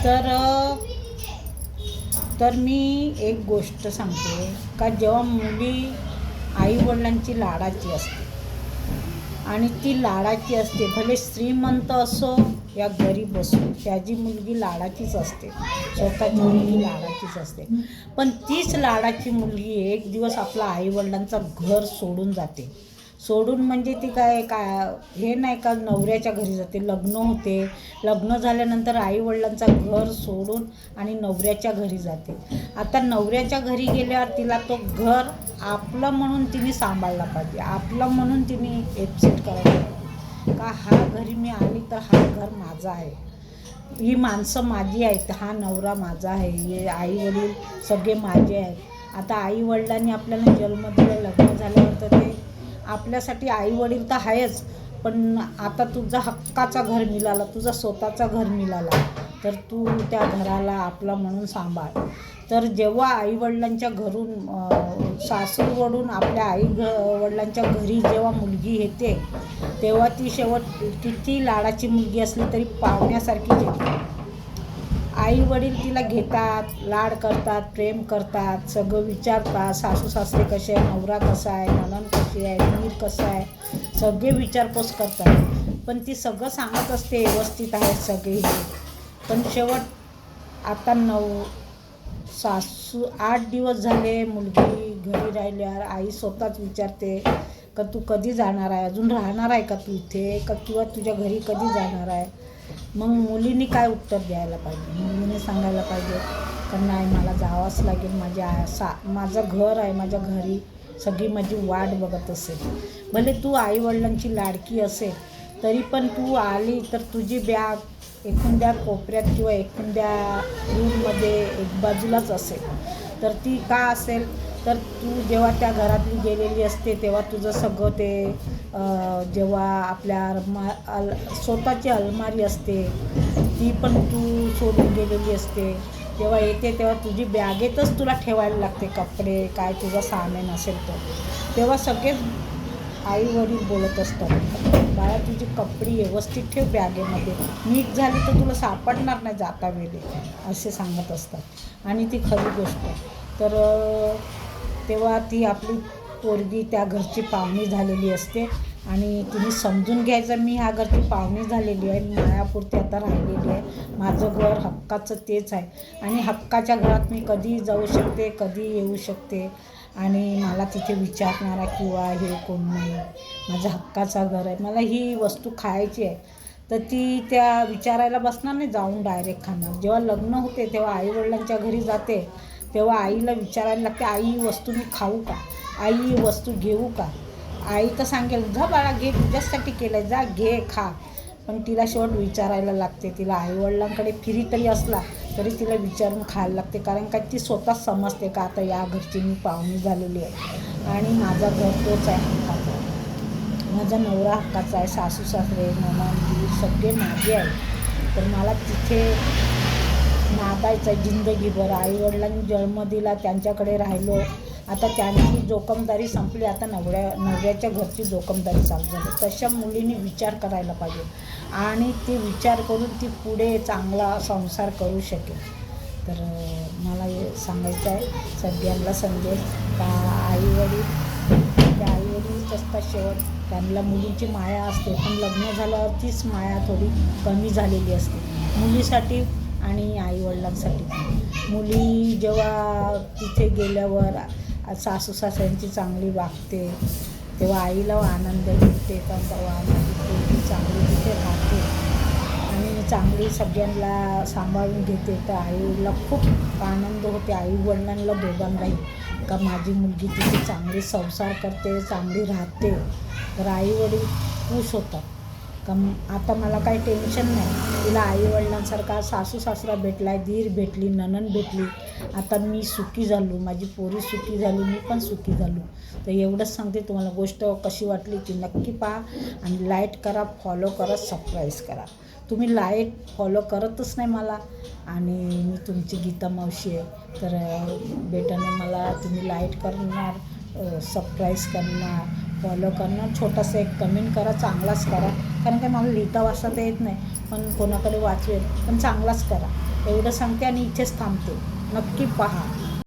तर तर मी एक गोष्ट सांगते का जेव्हा मुली आईवडिलांची लाडाची असते आणि ती लाडाची असते, भले श्रीमंत असो या गरीब असो, त्याची मुलगी लाडाचीच असते, स्वतःची मुलगी लाडाचीच असते. पण तीच लाडाची मुलगी एक दिवस आपल्या आईवडिलांचं घर सोडून जाते. सोडून म्हणजे ती काय हे नाही का नवऱ्याच्या घरी जाते, लग्न होते, लग्न झाल्यानंतर आईवडिलांचं घर सोडून आणि नवऱ्याच्या घरी जाते. आता नवऱ्याच्या घरी गेल्यावर तिला तो घर आपलं म्हणून तिने सांभाळला पाहिजे, आपलं म्हणून तिने एक्सेप्ट करायला पाहिजे का हा घरी मी आली तर हा घर माझा आहे, ही माणसं माझी आहेत, हा नवरा माझा आहे, हे आईवडील सगळे माझे आहेत. आता आईवडिलांनी आपल्याला जन्म दिला, लग्न झाल्यावर तर ते आपल्यासाठी आईवडील तर आहेच, पण आता तुझा हक्काचा घर मिळाला, तुझा स्वतःचा घर मिळाला, तर तू त्या घराला आपला म्हणून सांभाळ. तर जेव्हा आईवडिलांच्या घरून सासूरवरून आपल्या वडिलांच्या घरी जेव्हा मुलगी येते तेव्हा ती शेवट किती लाडाची मुलगी असली तरी पाहुण्यासारखीच येते. आई वडील तिला घेतात, लाड करतात, प्रेम करतात, सगळं विचारतात, सासू सासरे कसे आहे, नवरा कसा आहे, नणंद कशी आहे, मीर कसं आहे, सगळे विचारपूस करतात. पण ती सगळं सांगत असते व्यवस्थित आहेत सगळे. पण शेवट आता सासू 8 दिवस झाले मुलगी घरी राहिल्यावर आई स्वतःच विचारते का तू कधी जाणार आहे, अजून राहणार आहे का तू इथे, का किंवा तुझ्या घरी कधी जाणार आहे. मग मुलीने काय उत्तर द्यायला पाहिजे, मुलीने सांगायला पाहिजे का नाही मला जावंच लागेल, माझं घर आहे, माझ्या घरी सगळी माझी वाट बघत असेल. भले तू आईवडिलांची लाडकी असेल तरी पण तू आली तर तुझी बॅग एखाद्या कोपऱ्यात किंवा एखाद्या रूममध्ये एक बाजूलाच असेल. तर ती का असेल तर तू जेव्हा त्या घरातली गेलेली असते तेव्हा तुझं सगळं ते जेव्हा आपल्या स्वतःची अलमारी असते ती पण तू सोडून गेलेली असते, जेव्हा येते तेव्हा तुझी बॅगेतच तुला ठेवायला लागते कपडे, काय तुझं सामान असेल तर. तेव्हा सगळेच आई वडील बोलत असतात बाळा तुझी कपडे व्यवस्थित ठेव बॅगेमध्ये, नीट झाली तर तुला सापडणार नाही जाता वेळी, असे सांगत असतात. आणि ती खरी गोष्ट आहे. तर तेव्हा ती आपली पोरगी त्या घरची पाहुणी झालेली असते आणि तिने समजून घ्यायचं मी ह्या घरची पाहुणी झालेली आहे, मायापुरती आता राहिलेली आहे, माझं घर हक्काचं तेच आहे आणि हक्काच्या घरात मी कधी जाऊ शकते, कधी येऊ शकते आणि मला तिथे विचारणारा किंवा हे कोण नाही, माझं हक्काचा घर आहे, मला ही वस्तू खायची आहे. तर ती त्या विचारायला बसणार नाही जाऊन डायरेक्ट खाणार. जेव्हा लग्न होते तेव्हा आईवडिलांच्या घरी जाते तेव्हा आईला विचारायला लागते आई ही वस्तू मी खाऊ का, आई ही वस्तू घेऊ का. आई तर सांगेल जा बाळा घे, तुझ्यासाठी केलं आहे, जा घे खा. पण तिला शेवट विचारायला लागते, तिला आईवडिलांकडे फिरी तरी असला तरी तिला विचारून खायला लागते, कारण का ती स्वतःच समजते का आता या घरची मी पाहुणी झालेली आहे आणि माझा घर तोच आहे हक्काचा, माझा नवरा हक्काचा आहे, सासू सासरे नणंद सगळे माझे आहेत. तर मला तिथे नांदायचं आहे जिंदगीभर. आईवडिलांनी जन्म दिला, त्यांच्याकडे राहिलो, आता त्यांची जोखमदारी संपली, आता नवऱ्याच्या घरची जोखमदारी चालू झाली. तशा मुलींनी विचार करायला पाहिजे आणि ती विचार करून ती पुढे चांगला संसार करू शकेल. तर मला हे सांगायचं आहे सगळ्यांना संदेश का आईवडीलच असतात शेवट, त्यांना मुलीची माया असते, पण लग्न झाल्यावर तीच माया थोडी कमी झालेली असते मुलीसाठी आणि आईवडिलांसाठी. मुली जेव्हा तिथे गेल्यावर सासू सासऱ्यांची चांगली वागते तेव्हा आईला आनंद मिळते, पण तेव्हा माझी पोरगी चांगली तिथे राहते आणि चांगली सगळ्यांना सांभाळून घेते तर आईला खूप आनंद होते, आईवडिलांना दोघांनाही का माझी मुलगी तिथे चांगली संसार करते, चांगली राहते. तर आईवडील खुश होतात का आता मला काही टेन्शन नाही, तिला आईवडिलांसारखा सासू सासरा भेटला आहे, दीर भेटली, नणंद भेटली, आता मी सुखी झालो, माझी पोरी सुखी झाली, मी पण सुखी झालो. तर एवढंच सांगते. तुम्हाला गोष्ट कशी वाटली ती नक्की पहा आणि लाईक करा, फॉलो करा, सबस्क्राईब करा. तुम्ही लाईक फॉलो करतच नाही मला आणि मी तुमची गीता मावशी आहे, तर बेटाने मला तुम्ही लाईक करणार, सबस्क्राईब करणार, फॉलो करणार, छोटासा एक कमेंट करा, चांगलाच करा, कारण काय मला लिहिता वाचता येत नाही, पण कोणाकडे वाचवेल पण चांगलाच करा. एवढं सांगते आणि इथेच थांबते. नक्की पहा.